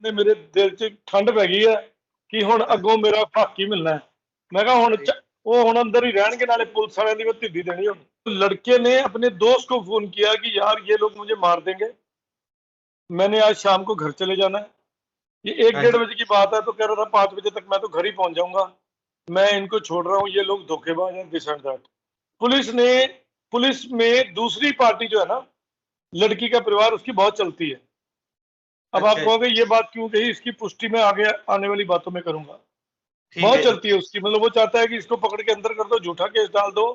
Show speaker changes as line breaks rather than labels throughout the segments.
ने मेरे दिल च ठंड पै गई है कि हुण अगों मेरा हक ही मिलना है। मैं कहा हुण वो हुण अंदर ही रहणगे, नाले पुलिस वालियां दी मैं ढिड्डी देनी हुण। लड़के ने अपने दोस्त को फोन किया कि यार ये लोग मुझे मार देंगे, मैंने आज शाम को घर चले जाना है। ये 1-1:30 बजे की बात है, तो कह रहा था 5 बजे तक मैं तो घर ही पहुंच जाऊंगा, मैं इनको छोड़ रहा हूँ, ये लोग धोखेबाज हैं, दिस एंड दैट। पुलिस में दूसरी पार्टी जो है ना, लड़की का परिवार, उसकी बहुत चलती है। अब आप
अच्छा
कहोगे ये बात क्यों कही, इसकी पुष्टि मैं आगे आने वाली बातों में करूंगा।
ठीक
बहुत
है जी।
चलती है उसकी, मतलब वो चाहता है कि इसको पकड़ के अंदर कर दो, झूठा केस डाल दो,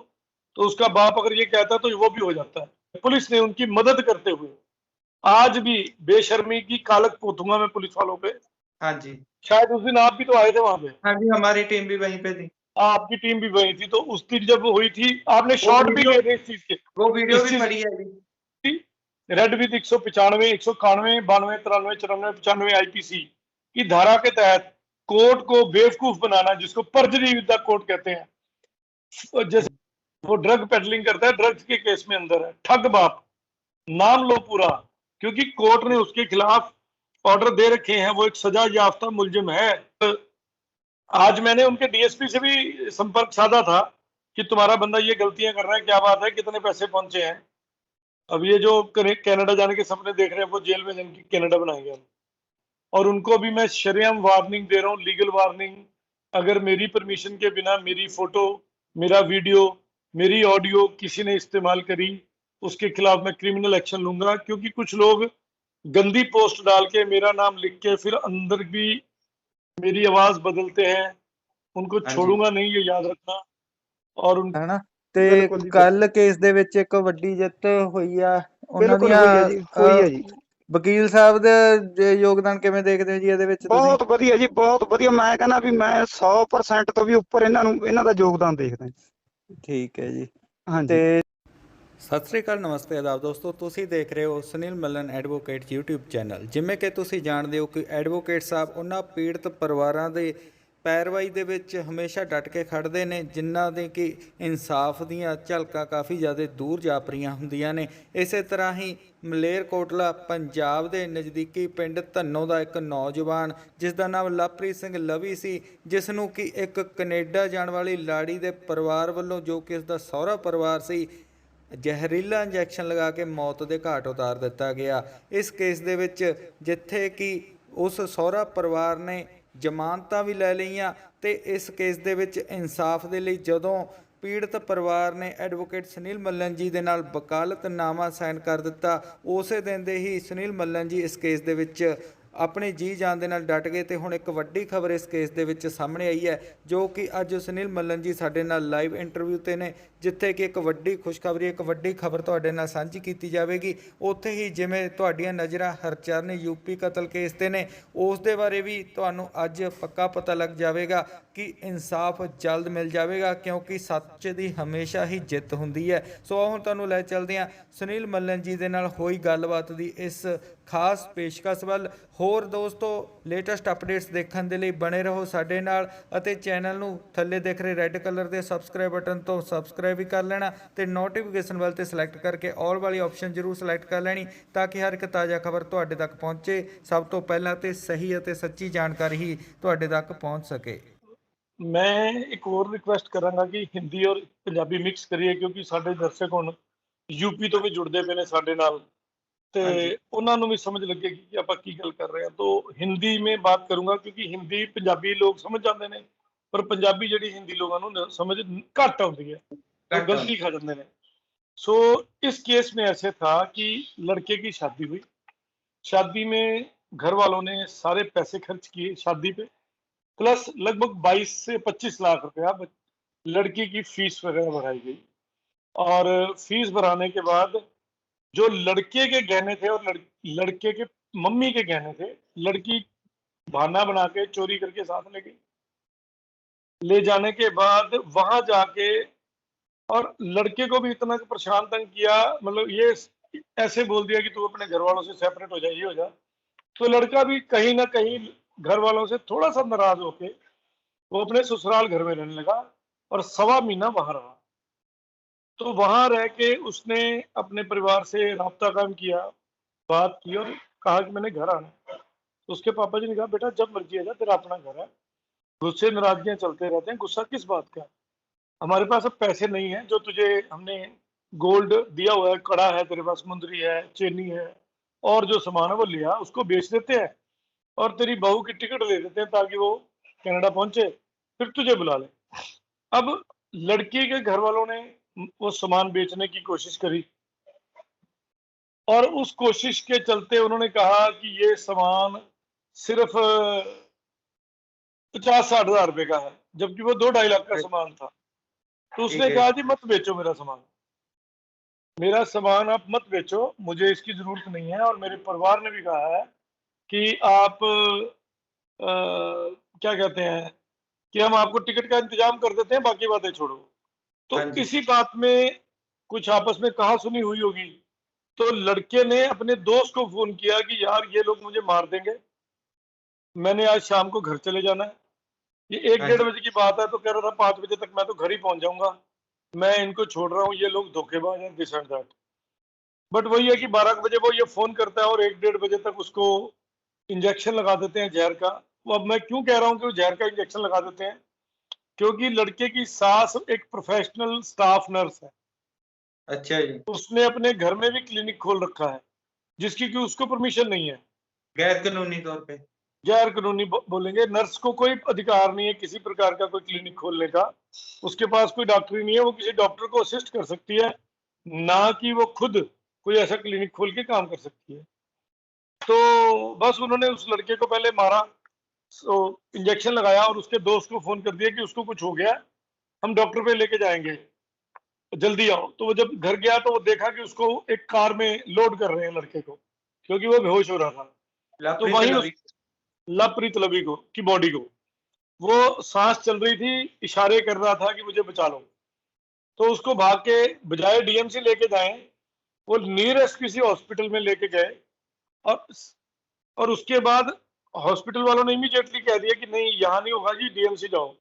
तो उसका बाप अगर ये कहता है तो वो भी हो जाता है। पुलिस ने उनकी मदद करते हुए आज भी बेशर्मी की कालक पोतूंगा मैं पुलिस वालों पे।
हाँ जी।
शायद उस दिन आप भी तो आए थे वहां पे,
हाँ जी, हमारी टीम भी वहीं पे थी।
आपकी टीम भी वही थी, तो उस दिन जब हुई थी आपने
वो
शॉट भी
वीडियो
लिए थे इस चीज के,
वो वीडियो
इस
भी
चीज
पड़ी है जी।
की। रेड विद 195, 191, 92, 93, 94, 95 आईपीसी की धारा के तहत कोर्ट को बेवकूफ बनाना, जिसको पर्जरी विद द कोर्ट कहते हैं। जैसे वो ड्रग पेडलिंग करता है, ड्रग्स के केस में अंदर है, ठग बाप, नाम लो पूरा, क्योंकि कोर्ट ने उसके खिलाफ ऑर्डर दे रखे हैं, वो एक सजा याफ्ता मुलजिम है। आज मैंने उनके डीएसपी से भी संपर्क साधा था कि तुम्हारा बंदा ये गलतियां कर रहा है, क्या बात है, कितने पैसे पहुंचे हैं। अब ये जो कनाडा जाने के सपने देख रहे हैं, वो जेल में जाके कनाडा बनाएंगे हम। और उनको भी मैं शरेआम वार्निंग दे रहा हूँ, लीगल वार्निंग। अगर मेरी परमिशन के बिना मेरी फोटो, मेरा वीडियो, मेरी ऑडियो किसी ने इस्तेमाल करी, उसके खिलाफ मैं क्रिमिनल एक्शन लूंगा। क्योंकि कुछ लोग गंदी पोस्ट डाल के मेरा नाम लिख के फिर अंदर भी मेरी आवाज बदलते हैं, उनको
हाँ जी।
छोड़ूंगा नहीं, ये याद रखना। और उन
ਹਨਾ ਤੇ
बिल्कुल जी,
ਕੱਲ ਕੇਸ ਦੇ ਵਿੱਚ ਇੱਕ ਵੱਡੀ ਜਿੱਤ ਹੋਈ ਆ ਉਹਨਾਂ
बिल्कुल
ਦੀਆਂ
हुई है जी, हुई है जी।
ਵਕੀਲ ਸਾਹਿਬ ਦੇ ਯੋਗਦਾਨ ਕਿਵੇਂ ਦੇਖਦੇ ਹੋ ਜੀ ਇਹਦੇ ਵਿੱਚ ਤੁਸੀਂ?
ਬਹੁਤ ਵਧੀਆ ਜੀ, ਬਹੁਤ ਵਧੀਆ। ਮੈਂ ਕਹਿੰਦਾ ਵੀ ਮੈਂ 100% ਤੋਂ ਵੀ ਉੱਪਰ ਇਹਨਾਂ ਦਾ ਯੋਗਦਾਨ ਦੇਖਦਾ।
ਠੀਕ ਹੈ ਜੀ।
ਹਾਂਜੀ।
ਤੇ
ਸਤਿ ਸ੍ਰੀ ਅਕਾਲ, ਨਮਸਤੇ, ਆਦਾਬ ਦੋਸਤੋ। ਤੁਸੀਂ ਦੇਖ ਰਹੇ ਹੋ ਸੁਨੀਲ ਮੱਲਨ ਐਡਵੋਕੇਟ YouTube ਚੈਨਲ। ਜਿਵੇਂ ਕਿ ਤੁਸੀਂ ਜਾਣਦੇ ਹੋ ਕਿ ਐਡਵੋਕੇਟ ਸਾਹਿਬ ਉਹਨਾਂ ਪੀੜਤ ਪਰਿਵਾਰਾਂ ਦੇ ਪੈਰਵਾਈ ਦੇ ਵਿੱਚ ਹਮੇਸ਼ਾ ਡਟ ਕੇ ਖੜ੍ਹਦੇ ਨੇ, ਜਿਨ੍ਹਾਂ ਦੇ ਕਿ ਇਨਸਾਫ ਦੀਆਂ ਝਲਕਾਂ ਕਾਫੀ ਜ਼ਿਆਦਾ ਦੂਰ ਜਾਪਰੀਆਂ ਹੁੰਦੀਆਂ ਨੇ। ਇਸੇ ਤਰ੍ਹਾਂ ਹੀ ਮਲੇਰਕੋਟਲਾ ਪੰਜਾਬ ਦੇ ਨਜ਼ਦੀਕੀ ਪਿੰਡ ਧੰਨੋ ਦਾ ਇੱਕ ਨੌਜਵਾਨ, ਜਿਸ ਦਾ ਨਾਮ ਲਵਪ੍ਰੀਤ ਸਿੰਘ ਲਵੀ ਸੀ, ਜਿਸ ਨੂੰ ਕਿ ਇੱਕ ਕੈਨੇਡਾ ਜਾਣ ਵਾਲੀ ਲਾੜੀ ਦੇ ਪਰਿਵਾਰ ਵੱਲੋਂ, ਜੋ ਕਿ ਉਸ ਦਾ ਸਹੁਰਾ ਪਰਿਵਾਰ ਸੀ, ਜ਼ਹਿਰੀਲਾ ਇੰਜੈਕਸ਼ਨ ਲਗਾ ਕੇ ਮੌਤ ਦੇ ਘਾਟ ਉਤਾਰ ਦਿੱਤਾ ਗਿਆ। ਇਸ ਕੇਸ ਦੇ ਵਿੱਚ ਜਿੱਥੇ ਕਿ ਉਸ ਸਹੁਰਾ ਪਰਿਵਾਰ ਨੇ ਜ਼ਮਾਨਤਾਂ ਵੀ ਲੈ ਲਈਆਂ, ਤੇ ਇਸ ਕੇਸ ਦੇ ਵਿੱਚ ਇਨਸਾਫ ਦੇ ਲਈ ਜਦੋਂ ਪੀੜਤ ਪਰਿਵਾਰ ਨੇ ਐਡਵੋਕੇਟ ਸੁਨੀਲ ਮੱਲਨ ਜੀ ਦੇ ਨਾਲ ਵਕਾਲਤਨਾਮਾ ਸਾਈਨ ਕਰ ਦਿੱਤਾ, ਉਸੇ ਦਿਨ ਦੇ ਹੀ ਸੁਨੀਲ ਮੱਲਨ ਜੀ ਇਸ ਕੇਸ ਦੇ ਵਿੱਚ ਆਪਣੇ ਜੀ ਜਾਨ ਦੇ ਨਾਲ ਡਟ ਗਏ। ਤੇ ਹੁਣ ਇੱਕ ਵੱਡੀ ਖਬਰ ਇਸ ਕੇਸ ਦੇ ਵਿੱਚ ਸਾਹਮਣੇ ਆਈ ਹੈ, ਜੋ ਕਿ ਅੱਜ ਸੁਨੀਲ ਮੱਲਨ ਜੀ ਸਾਡੇ ਨਾਲ ਲਾਈਵ ਇੰਟਰਵਿਊ ਤੇ ਨੇ, ਜਿੱਥੇ ਕਿ ਇੱਕ ਵੱਡੀ ਖੁਸ਼ਖਬਰੀ, ਇੱਕ ਵੱਡੀ ਖਬਰ ਤੁਹਾਡੇ ਨਾਲ ਸਾਂਝੀ ਕੀਤੀ ਜਾਵੇਗੀ। ਉੱਥੇ ਹੀ ਜਿਵੇਂ ਤੁਹਾਡੀਆਂ ਨਜ਼ਰਾਂ ਹਰਚਰਨ ਯੂਪੀ ਕਤਲ ਕੇਸ ਤੇ ਨੇ, ਉਸ ਦੇ ਬਾਰੇ ਵੀ ਤੁਹਾਨੂੰ ਅੱਜ ਪੱਕਾ ਪਤਾ ਲੱਗ ਜਾਵੇਗਾ ਕਿ ਇਨਸਾਫ ਜਲਦ ਮਿਲ ਜਾਵੇਗਾ, ਕਿਉਂਕਿ ਸੱਚ ਦੀ ਹਮੇਸ਼ਾ ਹੀ ਜਿੱਤ ਹੁੰਦੀ ਹੈ। ਸੋ ਹੁਣ ਤੁਹਾਨੂੰ ਲੈ ਚੱਲਦੇ ਹਾਂ ਸੁਨੀਲ ਮੱਲਨ ਜੀ ਦੇ ਨਾਲ ਹੋਈ ਗੱਲਬਾਤ ਦੀ ਇਸ ਖਾਸ ਪੇਸ਼ਕਸ਼ ਵੱਲ। ਹੋਰ ਦੋਸਤੋ, ਲੇਟੈਸਟ ਅਪਡੇਟਸ ਦੇਖਣ ਦੇ ਲਈ ਬਣੇ ਰਹੋ ਸਾਡੇ ਨਾਲ, ਅਤੇ ਚੈਨਲ ਨੂੰ ਥੱਲੇ ਦਿਖ ਰਹੇ ਰੈੱਡ ਕਲਰ ਦੇ ਸਬਸਕ੍ਰਾਈਬ ਬਟਨ ਤੋਂ ਸਬਸਕ੍ਰਾਈਬ ਵੀ ਕਰ ਲੈਣਾ, ਤੇ ਨੋਟੀਫਿਕੇਸ਼ਨ ਵੱਲ ਤੇ ਸਿਲੈਕਟ ਕਰਕੇ ਆਲ ਵਾਲੀ ਆਪਸ਼ਨ ਜ਼ਰੂਰ ਸਿਲੈਕਟ ਕਰ ਲੈਣੀ, ਤਾਂ ਕਿ ਹਰ ਇੱਕ ਤਾਜ਼ਾ ਖਬਰ ਤੁਹਾਡੇ ਤੱਕ ਪਹੁੰਚੇ ਸਭ ਤੋਂ ਪਹਿਲਾਂ, ਤੇ ਸਹੀ ਅਤੇ ਸੱਚੀ ਜਾਣਕਾਰੀ ਹੀ ਤੁਹਾਡੇ ਤੱਕ ਪਹੁੰਚ ਸਕੇ। ਮੈਂ ਇੱਕ ਹੋਰ ਰਿਕੁਐਸਟ ਕਰਾਂਗਾ ਕਿ ਹਿੰਦੀ ਔਰ ਪੰਜਾਬੀ ਮਿਕਸ ਕਰੀਏ, ਕਿਉਂਕਿ ਸਾਡੇ ਦਰਸ਼ਕ ਹੁਣ ਯੂਪੀ ਤੋਂ ਵੀ ਜੁੜਦੇ ਪਏ ਨੇ ਸਾਡੇ ਨਾਲ, ਤੇ ਉਹਨਾਂ ਨੂੰ ਵੀ ਸਮਝ ਲੱਗੇਗੀ ਕਿ ਆਪਾਂ ਕੀ ਗੱਲ ਕਰ ਰਹੇ ਹਾਂ। तो हिंदी में बात करूंगा, क्योंकि हिंदी पंजाबी लोग समझ जाते हैं, पर पंजाबी जी हिंदी लोगों को समझ घट आती है, तो गलती खा जाते हैं। सो इस केस में ऐसे था कि लड़के की शादी हुई, शादी में घर वालों ने सारे पैसे खर्च किए शादी पे, प्लस लगभग 22 से 25 लाख रुपया लड़की की फीस वगैरह भराई गई। और फीस भराने के बाद जो लड़के के गहने थे और लड़के के मम्मी के गहने थे, लड़की बहाना बना के चोरी करके साथ ले गई। ले जाने के बाद वहां जाके और लड़के को भी इतना परेशान तंग किया, मतलब ये ऐसे बोल दिया कि तू अपने घर वालों से सेपरेट हो जा, ये हो जा। तो लड़का भी कहीं ना कहीं घर वालों से थोड़ा सा नाराज होके वो अपने ससुराल घर में रहने लगा, और 1.25 महीना वहां रहा। तो वहां रह के उसने अपने परिवार से राब्ता कायम किया, बात की और कहा कि मैंने घर आना है।
तो उसके पापा जी ने कहा बेटा जब मर्जी आ जा, तेरा अपना घर है, गुस्से नाराजगियां चलते रहते हैं, गुस्सा किस बात का है? हमारे पास अब पैसे नहीं है, जो तुझे हमने गोल्ड दिया हुआ है, कड़ा है तेरे पास, मुंदरी है, चेनी है, और जो सामान है वो लिया, उसको बेच देते हैं और तेरी बहू की टिकट दे देते हैं ताकि वो कनाडा पहुंचे, फिर तुझे बुला ले। अब लड़की के घर वालों ने वो सामान बेचने की कोशिश करी और उस कोशिश के चलते उन्होंने कहा कि ये सामान सिर्फ 50-60 हजार रुपए का है, जबकि वो 2-2.5 लाख का सामान था। तो उसने
ठीक है।
कहा जी मत बेचो मेरा सामान, मेरा सामान आप मत बेचो, मुझे इसकी जरूरत नहीं है। और मेरे परिवार ने भी कहा है कि आप क्या कहते हैं कि हम आपको टिकट का इंतजाम कर देते हैं, बाकी बातें छोड़ो। तो
हाँ जी।
इसी बात में कुछ आपस में कहा सुनी हुई होगी, तो लड़के ने अपने दोस्त को फोन किया कि यार ये लोग मुझे मार देंगे, मैंने आज शाम को घर चले जाना है। ये एक
हाँ
डेढ़
जी।
बजे की बात है, तो कह रहा था 5 बजे तक मैं तो घर ही पहुंच जाऊंगा, मैं इनको छोड़ रहा हूँ, ये लोग धोखेबाज हैं, दिस एंड दैट। बट वही है कि 12 बजे वो ये फोन करता है और 1-1.5 बजे तक उसको इंजेक्शन लगा देते हैं जहर का। वो अब मैं क्यों कह रहा हूँ कि वो जहर का इंजेक्शन लगा देते हैं, क्योंकि लड़के की सास एक प्रोफेशनल स्टाफ नर्स है,
अच्छा जी।
उसने अपने घर में भी क्लिनिक खोल रखा है, जिसकी कि उसको परमिशन नहीं है।
गैर कानूनी तौर पे।
गैर कानूनी बोलेंगे, नर्स को कोई अधिकार नहीं है किसी प्रकार का कोई क्लिनिक खोलने का, उसके पास कोई डॉक्टरी नहीं है, वो किसी डॉक्टर को असिस्ट कर सकती है, ना कि वो खुद कोई ऐसा क्लिनिक खोल के काम कर सकती है। तो बस उन्होंने उस लड़के को पहले मारा, इंजेक्शन लगाया और उसके दोस्त को फोन कर दिया कि उसको कुछ हो गया, हम डॉक्टर पे लेके जाएंगे, जल्दी आओ। तो वो जब घर गया तो वो देखा कि उसको एक कार में लोड कर रहे हैं लड़के को, क्योंकि वो बेहोश हो रहा था। तो
लवप्रीत
वहीं
लवी।
लवप्रीत लवी को की बॉडी को, वो सांस चल रही थी, इशारे कर रहा था कि मुझे बचा लो। तो उसको भाग के बजाय डीएमसी लेके जाए, वो नियरेस्ट किसी हॉस्पिटल में लेके गए। और उसके बाद हॉस्पिटल वालों ने इमीडिएटली कह दिया कि नहीं यहाँ नहीं होगा जी, डीएमसी जाओ।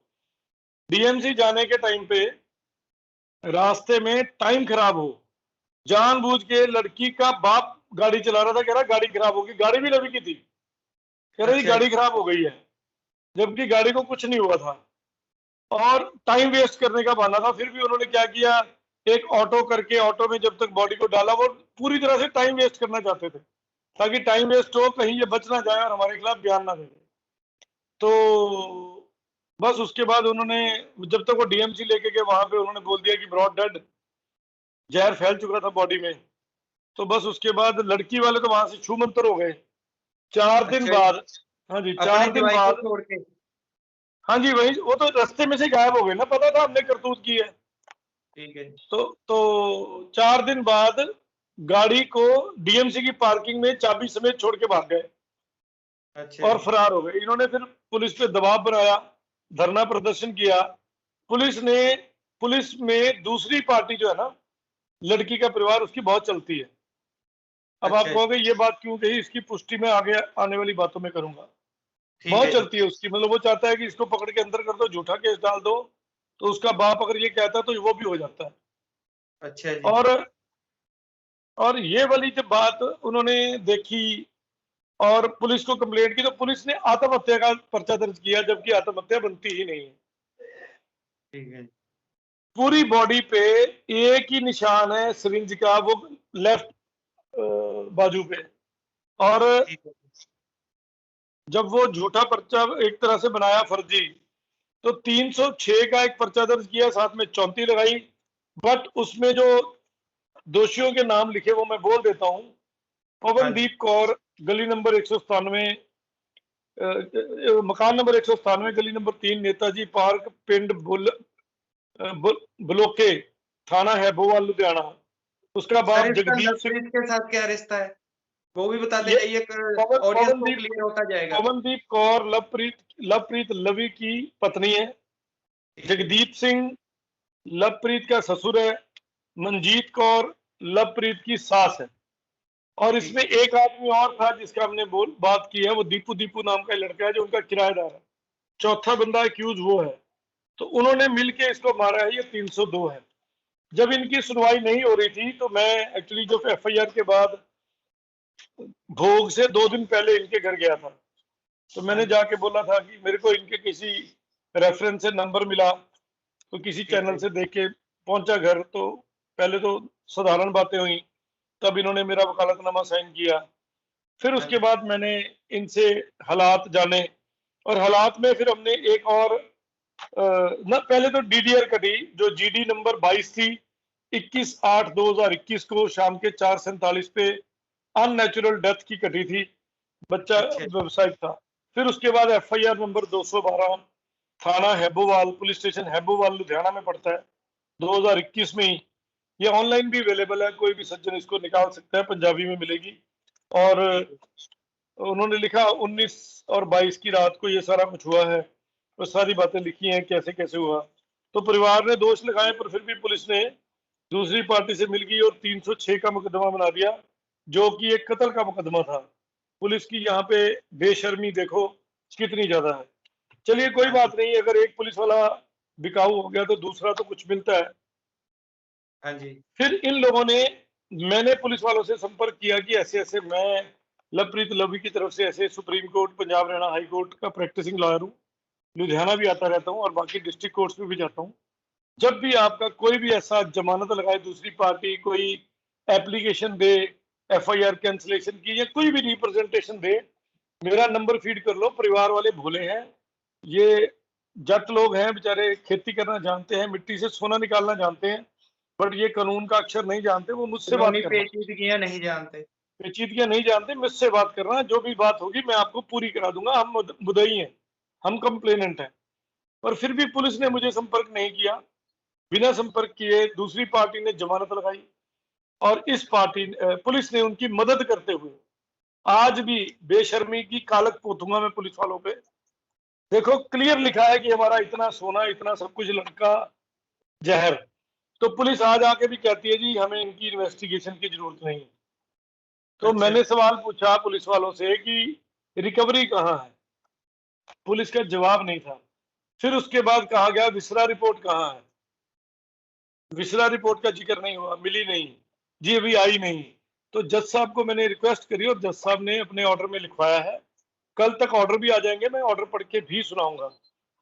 डीएमसी जाने के टाइम पे रास्ते में टाइम खराब हो, जानबूझ के लड़की का बाप गाड़ी चला रहा था, कह रहा गाड़ी खराब होगी, गाड़ी भी रवि की थी, कह रहा जी
अच्छा
गाड़ी
जी।
खराब हो गई है, जबकि गाड़ी को कुछ नहीं हुआ था। और टाइम वेस्ट करने का बहाना था, फिर भी उन्होंने क्या किया, एक ऑटो करके ऑटो में जब तक बॉडी को डाला, वो पूरी तरह से टाइम वेस्ट करना चाहते थे ताकि टाइम वेस्ट हो, कहीं ये बच ना जाए और हमारे खिलाफ बयान ना दे दे। तो बस उसके बाद उन्होंने, जब तक वो डीएमसी लेके गए वहां पे उन्होंने बोल दिया कि ब्रॉड डेड, जहर फैल चुका था बॉडी में। तो बस उसके बाद लड़की वाले तो वहां से छू मंतर हो गए। 4 दिन
अच्छा जी।
बाद, हाँ जी,
अपने
4 दिन
जवाई को
बाद,
छोड़ के।
हाँ जी वही, वो तो रास्ते में से गायब हो गए ना, पता था हमने करतूत की है।
ठीक है।
तो 4 दिन बाद गाड़ी को डीएमसी की पार्किंग में चाबी समेत छोड़ के भाग गए
अच्छा
और
जी।
फरार हो गए। इन्होंने फिर पुलिस पे दबाव बनाया, धरना प्रदर्शन किया। पुलिस ने, पुलिस में दूसरी पार्टी जो है ना, लड़की का परिवार, उसकी बहुत चलती है। अब आप
अच्छा जी।
कहोगे ये बात क्यों कही, इसकी पुष्टि मैं आगे आने वाली बातों में करूंगा।
ठीक
बहुत
है जी।
चलती है उसकी, मतलब वो चाहता है कि इसको पकड़ के अंदर कर दो, झूठा केस डाल दो, तो उसका बाप अगर ये कहता है तो वो भी हो जाता है।
अच्छा जी।
और ये वाली जब बात उन्होंने देखी और पुलिस को कंप्लेंट की, तो पुलिस ने आत्महत्या का पर्चा दर्ज किया, जबकि आत्महत्या बनती ही नहीं है।
ठीक है।
पूरी बॉडी पे एक ही निशान है सिरिंज का, वो लेफ्ट बाजू पे। और
ठीक है।
जब वो झूठा पर्चा एक तरह से बनाया फर्जी, तो 306 का एक पर्चा दर्ज किया, साथ में 34 लगाई। बट उसमें जो दोषियों के नाम लिखे वो मैं बोल देता हूँ।
हाँ जी।
पवनदीप कौर, गली नंबर 197, मकान नंबर 197, गली नंबर 3, नेताजी पार्क, पिंड बलोके, थाना हैबोवाल, लुधियाना। उसका
सर
बाप
इसका
जगदीप सिंह।
लवप्रीत के साथ क्या रिश्ता है? वो भी बताते
ये
जाइए, ऑडियंस को क्लियर होता जाएगा।
पवनदीप कौर लवप्रीत लवी की पत्नी है।
ठीक है।
जगदीप सिंह लवप्रीत का ससुर है। मनजीत कौर लवप्रीत की सास है। और
ठीक
इसमें
है।
एक आदमी और था जिसका हमने बात की है, वो दीपू दीपू नाम का लड़का है जो उनका किराएदार है। चौथा बंदा एक्यूज वो है। तो उन्होंने मिलके इसको मारा है, ये 302 है। जब इनकी सुनवाई नहीं हो रही थी तो मैं एक्चुअली जो एफआईआर के बाद भोग से 2 दिन पहले इनके घर गया था। तो मैंने जाके बोला था कि मेरे को इनके किसी रेफरेंस से नंबर मिला, तो किसी
ठीक है
चैनल से देख के पहुंचा घर। तो पहले तो साधारण बातें हुई, तब इन्होंने मेरा वकालतनामा साइन किया। फिर
हाँ
उसके
जी,
बाद मैंने इनसे हालात जाने, और हालात में फिर हमने एक और न पहले तो डीडीआर कटी, जो जीडी नंबर 22 थी, 21/8/2021 को शाम के 4:47 पे अननेचुरल डेथ की कटी थी। बच्चा
अच्छा जी,
व्यवसायिक था। फिर उसके बाद एफआईआर नंबर 212, थाना हैबोवाल, पुलिस स्टेशन हैबोवाल लुधियाना में पड़ता है, 2021 में ही। ये ऑनलाइन भी अवेलेबल है, कोई भी सज्जन इसको निकाल सकता है, पंजाबी में मिलेगी। और
ठीक है,
उन्होंने लिखा 19 और 22 की रात को ये सारा कुछ हुआ है, और सारी बातें लिखी हैं कैसे कैसे हुआ। तो परिवार ने दोष लगाए, पर फिर भी पुलिस ने दूसरी पार्टी से मिल गई और 306 का मुकदमा बना दिया, जो कि एक कत्ल का मुकदमा था। पुलिस की यहाँ पे बेशर्मी देखो कितनी ज्यादा है। चलिए कोई
हाँ जी,
बात नहीं, अगर एक पुलिस वाला बिकाऊ हो गया तो दूसरा तो कुछ मिलता है।
हाँ जी,
फिर इन लोगों ने, मैंने पुलिस वालों से संपर्क किया कि ऐसे ऐसे मैं लवप्रीत लवी की तरफ से ऐसे supreme court, Punjab Haryana high court का प्रैक्टिसिंग लॉयर हूँ, लुधियाना भी आता रहता हूँ और बाकी डिस्ट्रिक्ट कोर्ट्स में भी जाता हूँ। जब भी आपका कोई भी ऐसा जमानत लगाए दूसरी पार्टी, कोई एप्लीकेशन दे एफआईआर कैंसलेशन की, या कोई भी रिप्रेजेंटेशन दे, मेरा नंबर फीड कर लो। परिवार वाले भोले हैं, ये जट लोग हैं बेचारे, खेती करना जानते हैं, मिट्टी से सोना निकालना जानते हैं, बट ये कानून का अक्षर नहीं जानते। वो मुझसे बात
कानूनी
करना,
पेचीदगियां नहीं जानते।
पेचीदगियां नहीं जानते, मुझसे बात करना, जो भी बात होगी मैं आपको पूरी करा दूंगा। हम मुद्दई हैं, हम कंप्लेनेंट हैं। पर फिर भी पुलिस ने
हाँ
मुझे
जी,
संपर्क नहीं किया। बिना संपर्क किए दूसरी पार्टी ने जमानत लगाई, और इस पार्टी पुलिस ने उनकी मदद करते हुए आज भी बेशर्मी की कालक पोतूंगा मैं पुलिस वालों पे। देखो क्लियर लिखा है कि हमारा इतना सोना, इतना सब कुछ, लड़का जहर। तो पुलिस आज आके भी कहती है जी हमें इनकी इन्वेस्टिगेशन की जरूरत नहीं है। तो
अच्छा,
मैंने सवाल पूछा पुलिस वालों से कि रिकवरी कहाँ है, पुलिस का जवाब नहीं था। फिर उसके बाद कहा गया विसरा रिपोर्ट कहाँ है, विसरा रिपोर्ट का जिक्र नहीं हुआ, मिली नहीं जी, अभी आई नहीं। तो जज साहब को मैंने रिक्वेस्ट करी और जज साहब ने अपने ऑर्डर में लिखवाया है, कल तक ऑर्डर भी आ जाएंगे, मैं ऑर्डर पढ़ के भी सुनाऊंगा।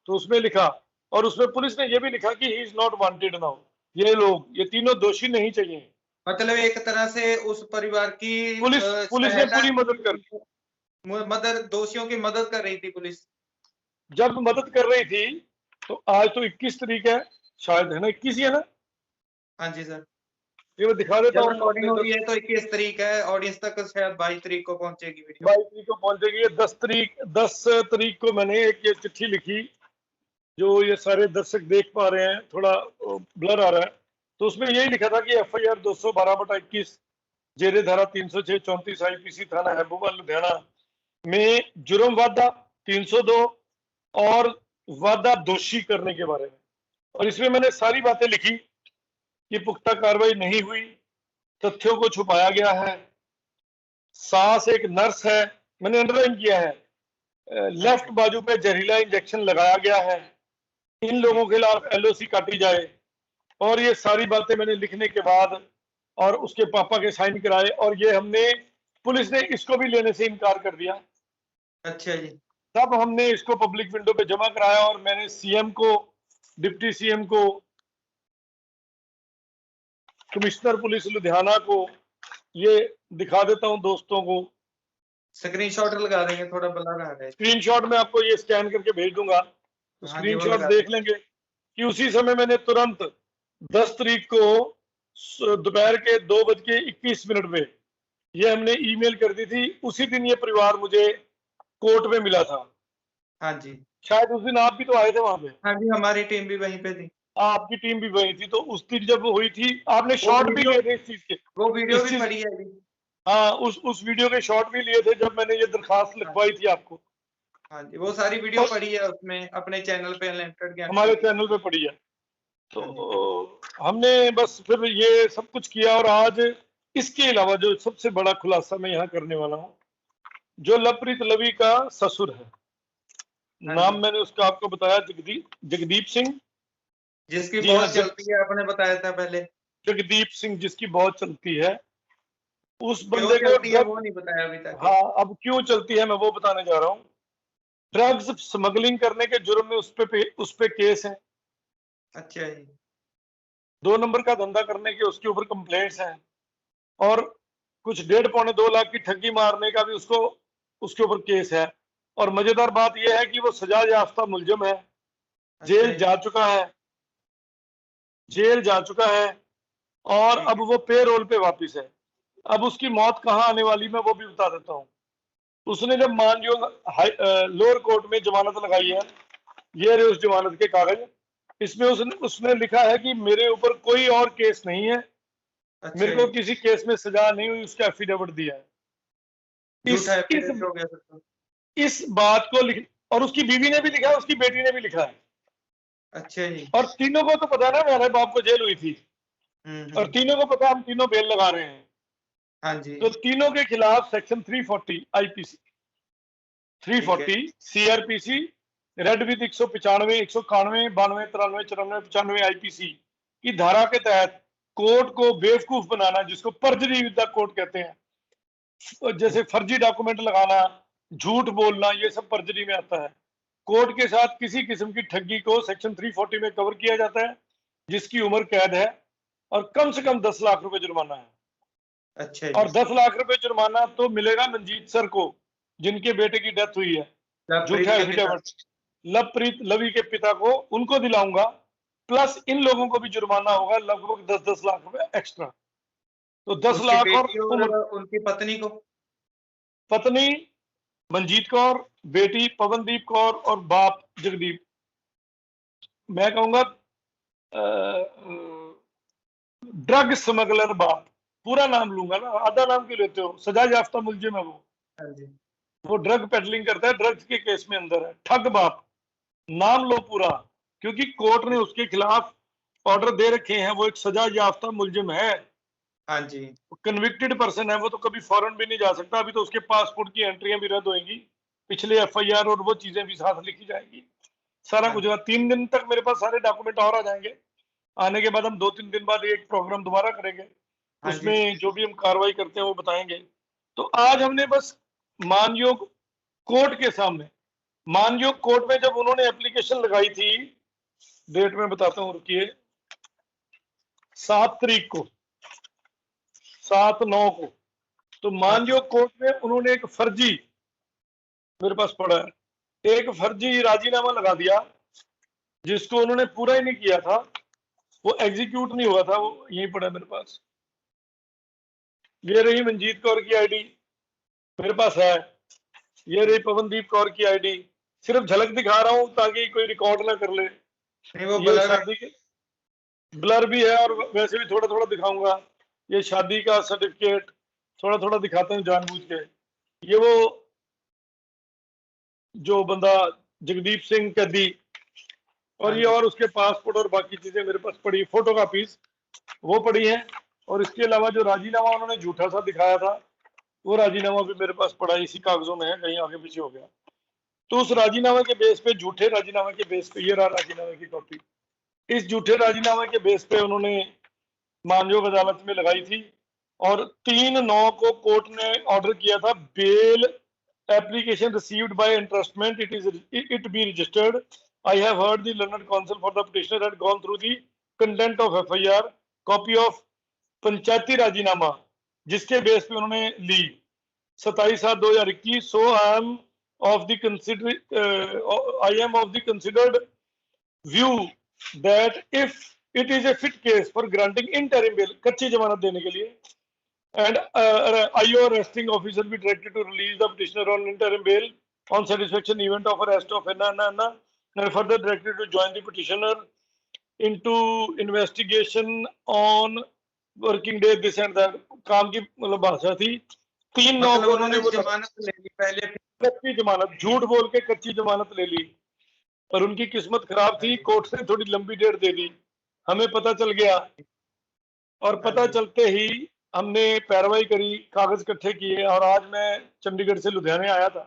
तो उसमें लिखा, और उसमें पुलिस ने यह भी लिखा कि he is not wanted now, ये लोग, ये तीनों दोषी नहीं चाहिए।
मतलब एक तरह से उस परिवार की
पुलिस पुलिस ने
सहायता
पूरी मदद कर,
मदद, दोषियों की मदद कर रही थी पुलिस।
जब मदद कर रही थी, तो आज तो 21 तारीख है, शायद है ना, 21 ही है ना,
हाँ जी सर,
ये मैं दिखा देता
जब
हूँ
रिकॉर्डिंग
अपने
हो रही
10,
है तो 21 तारीख है, ऑडियंस तक शायद 22 तारीख को पहुंचेगी वीडियो।
22 तारीख को पहुंचेगी। ये 10 तारीख को मैंने एक ये चिट्ठी लिखी, जो ये सारे दर्शक देख पा रहे हैं, थोड़ा ब्लर आ रहा है। तो उसमें यही लिखा था कि एफआईआर 212/21 जेरे धारा 306 34 आईपीसी थाना हैबोवाल लुधियाना में जुर्म वादा 302 और वादा दोषी करने के बारे में। और इसमें मैंने सारी बातें लिखी कि पुख्ता कार्रवाई नहीं हुई, तथ्यों को छुपाया गया है, सास एक नर्स है, मैंने अंडरलाइन किया है,
हाँ
लेफ्ट
जी,
बाजू पे जहरीला इंजेक्शन लगाया गया है, इन लोगों
ठीक
के खिलाफ एलओसी काटी जाए। और ये सारी बातें मैंने लिखने के बाद और उसके पापा के साइन कराए, और ये हमने, पुलिस ने इसको भी लेने से इनकार कर दिया।
है। अच्छा जी,
तब हमने इसको पब्लिक विंडो पे जमा कराया, और मैंने सीएम को, डिप्टी सीएम को, कमिश्नर पुलिस लुधियाना को, ये दिखा देता हूं दोस्तों को,
स्क्रीनशॉट लगा देंगे, थोड़ा ब्लर आ रहा है।
स्क्रीनशॉट में आपको ये स्कैन करके भेज दूंगा, तो
हाँ जी, वो
स्क्रीनशॉट
लगा
देख
देंगे।
लेंगे कि उसी समय मैंने तुरंत 10 तारीख को दोपहर के 2:21 पे ये हमने ईमेल कर दी थी। उसी दिन ये परिवार मुझे कोर्ट में मिला था।
हाँ जी,
शायद उस दिन आप भी तो आए थे वहां पे,
हाँ जी, हमारी टीम भी वहीं पे थी।
आपकी टीम भी वही थी। तो उस दिन जब वो हुई थी, आपने
वो
शॉट भी
वीडियो
लिए थे इस चीज के,
वो वीडियो
इस
भी
चीज,
पड़ी है अभी।
हाँ उस वीडियो के शॉट भी लिए थे जब मैंने ये दरखास्त
हाँ,
लिखवाई थी आपको।
हाँ जी, वो सारी वीडियो
तो
पड़ी है उसमें अपने चैनल पे अनलिमिटेड
हमारे
गैंगस्टर की।
चैनल पे पड़ी है।
हाँ जी,
तो हमने बस फिर ये सब कुछ किया, और आज इसके अलावा जो सबसे बड़ा खुलासा मैं यहाँ करने वाला हूँ, जो लवप्रीत लवी का ससुर है,
हाँ
नाम
जी,
मैंने उसका आपको बताया, जगदीप सिंह।
जिसकी
जी हाँ,
बहुत चलती है, आपने बताया था पहले।
जगदीप सिंह जिसकी बहुत चलती है, उस
क्यों
बंदे को
चलती है
ड्रग,
वो नहीं बताया अभी तक।
हाँ अब क्यों चलती है मैं वो बताने जा रहा हूँ। ड्रग्स स्मगलिंग करने के जुर्म में उस पे केस है।
अच्छा जी।
2 नंबर का धंधा करने के उसके ऊपर कंप्लेंट्स हैं, और कुछ 1.5-2 लाख की ठगी मारने का भी उसके ऊपर केस है। और मजेदार बात यह है कि वो सजा याफ्ता मुलजिम है, जेल
जी।
जा चुका है, जेल जा चुका है, और
ठीक
अब वो पे रोल पे वापिस है। अब उसकी मौत कहाँ आने वाली मैं वो भी बता देता हूँ। उसने जब मानयोग लोअर कोर्ट में जमानत लगाई है, ये रहे उस जमानत के कागज। इसमें उसने लिखा है कि मेरे ऊपर कोई और केस नहीं है,
अच्छा
मेरे को
जी।
किसी केस में सजा नहीं हुई, उसका एफिडेविट दिया है।
झूठा
इस
एफिडेविट हो गया फिर तो।
इस बात को लिख, और उसकी बीवी ने भी लिखा है, उसकी बेटी ने भी लिखा है,
अच्छा जी।
और तीनों को तो पता है ना मेरे बाप को जेल हुई थी, और
हम्म।
तीनों को पता है हम तीनों बेल लगा रहे हैं।
हाँ जी।
तो तीनों के खिलाफ सेक्शन 340 आईपीसी,
ठीक है।
340 सीआरपीसी, रेड विद 195, 191, 92, 93, 94, 95 आईपीसी की धारा के तहत कोर्ट को बेवकूफ बनाना, जिसको पर्जरी विद द कोर्ट कहते हैं, जैसे फर्जी डॉक्यूमेंट लगाना, झूठ बोलना, ये सब पर्जरी में आता है। कोर्ट के साथ किसी किस्म की ठगी को सेक्शन 340 में कवर किया जाता है, जिसकी उम्र कैद है, और कम से कम 10 लाख रुपए जुर्माना है।
अच्छा
और
जी।
10 लाख रुपए जुर्माना तो मिलेगा मंजीत सर को, जिनके बेटे की डेथ हुई है,
लवप्रीत
झूठा
के पिता।
एफिडेविट। लवप्रीत लवी के पिता को, उनको दिलाऊंगा, प्लस इन लोगों को भी जुर्माना होगा लगभग 10-10 लाख रुपए एक्स्ट्रा। तो 10
उसकी
लाख और
बेटी और
उम्र।
उनकी पत्नी को।
पत्नी मंजीत कौर, बेटी पवनदीप कौर, और बाप जगदीप। मैं कहूंगा ड्रग स्मगलर बाप, पूरा नाम लूंगा ना, आधा नाम क्यों लेते हो, सजा याफ्ता मुलजिम है वो।
हाँ जी।
वो ड्रग पेडलिंग करता है, ड्रग्स के केस में अंदर है, ठग बाप। नाम लो पूरा, क्योंकि कोर्ट ने उसके खिलाफ ऑर्डर दे रखे हैं, वो एक सजा याफ्ता मुलजिम है,
हाँ जी।
कन्विक्टेड पर्सन है, वो तो कभी फॉरेन भी नहीं जा सकता। अभी तो उसके पासपोर्ट की एंट्रियां भी रद्द होंगी, पिछले एफआईआर और वो चीजें भी साथ लिखी जाएंगी, सारा
हाँ
कुछ। 3 दिन तक मेरे पास सारे डॉक्यूमेंट और आ जाएंगे। आने के बाद हम 2-3 दिन बाद एक प्रोग्राम दोबारा करेंगे,
हाँ जी।
उसमें जो भी हम कार्रवाई करते हैं वो बताएंगे। तो आज हमने बस मानयोग कोर्ट के सामने, मानयोग कोर्ट में जब उन्होंने एप्लीकेशन लगाई थी, डेट में बताता हूँ, रुकिए, 7 तारीख को, 7/9 को, तो
हाँ जी।
मानयोग कोर्ट में उन्होंने एक फर्जी, मेरे पास पड़ा है, एक फर्जी राजीनामा लगा दिया, जिसको उन्होंने पूरा ही नहीं किया था, वो एग्जीक्यूट नहीं हुआ था, वो यहीं पड़ा है मेरे पास। ये रही मंजीत कौर की आईडी, मेरे पास है। ये रही पवनदीप कौर की आईडी, सिर्फ झलक दिखा रहा हूं ताकि कोई रिकॉर्ड ना कर ले।
नहीं वो
ये
ब्लर है।
शादी के ब्लर भी है, और वैसे भी थोड़ा थोड़ा दिखाऊंगा। ये शादी का सर्टिफिकेट थोड़ा थोड़ा दिखाता हूँ जानबूझ के। ये वो जो बंदा जगदीप सिंह कैदी, और
हाँ
ये
जी।
और उसके पासपोर्ट और बाकी चीजें मेरे पास पड़ी, फोटो कापीज वो पड़ी हैं। और इसके अलावा जो राजीनामा उन्होंने झूठा सा दिखाया था, वो राजीनामा भी मेरे पास पड़ा है, इसी कागजों में है, कहीं आगे पीछे हो गया। तो उस राजीनामे के बेस पे, झूठे राजीनामे के बेस पे, ये रहा राजीनामे की कॉपी, इस झूठे राजीनामे के बेस पे उन्होंने मानयोग अदालत में लगाई थी, और 3/9 को कोर्ट ने ऑर्डर किया था, बेल एप्लीकेशन रिसीव्ड बाय इंटरेस्टमेंट, it be registered. I have heard the learned counsel for the petitioner had gone through the content of FIR, copy of पंचायती राजीनामा, जिसके बेस पे उन्होंने ली 27/7/2021। So I am of the considered view that if it is a fit case for granting interim bail, कच्ची जमानत देने के लिए, and IO arresting officer be directed to release the petitioner on interim bail on satisfaction event of arrest of Anna, and further directed to join the petitioner into investigation on working day this and that। काम की मतलब भाषा थी। 3/9
मतलब
को
उन्होंने
उन्होंने वो
जमानत ले ली पहले।
कच्ची जमानत, झूठ बोल के कच्ची जमानत ले ली, पर उनकी किस्मत खराब
हाँ
थी,
जी।
कोर्ट ने थोड़ी लंबी डेट दे दी, हमें पता चल गया, और
हाँ
पता
जी।
चलते ही हमने पैरवाई करी, कागज इकट्ठे किए, और आज मैं चंडीगढ़ से लुधियाने आया था।